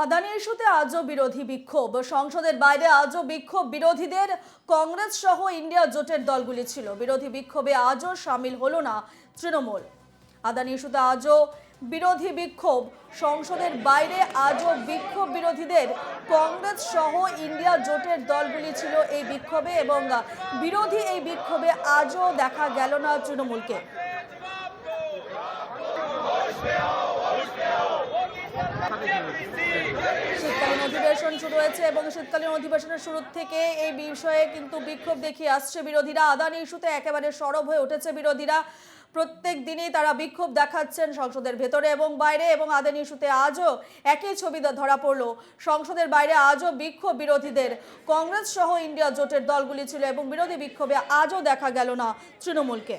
আদানি ইস্যুতে আজও বিরোধী বিক্ষোভ। সংসদের বাইরে আজও বিক্ষোভ বিরোধীদের। কংগ্রেস সহ ইন্ডিয়া জোটের দলগুলি ছিল। বিরোধী বিক্ষোভে আজও সামিল হলো না তৃণমূল। আদানি ইস্যুতে আজও বিরোধী বিক্ষোভ। সংসদের বাইরে আজও বিক্ষোভ বিরোধীদের। কংগ্রেস সহ ইন্ডিয়া জোটের দলগুলি ছিল এই বিক্ষোভে এবং বিরোধী এই বিক্ষোভে আজও দেখা গেল না তৃণমূলকে। শীতকালীন অধিবেশন শুরু হয়েছে এবং শীতকালীন অধিবেশনের শুরু থেকে এই বিষয়ে কিন্তু বিক্ষোভ দেখিয়ে আসছে বিরোধীরা। আদানি ইস্যুতে একেবারে সরব হয়ে উঠেছে বিরোধীরা। প্রত্যেক দিনই তারা বিক্ষোভ দেখাচ্ছেন সংসদের ভেতরে এবং বাইরে, এবং আদানি ইস্যুতে আজও একই ছবি ধরা পড়লো। সংসদের বাইরে আজও বিক্ষোভ বিরোধীদের। কংগ্রেস সহ ইন্ডিয়া জোটের দলগুলি ছিল এবং বিরোধী বিক্ষোভে আজও দেখা গেল না তৃণমূলকে।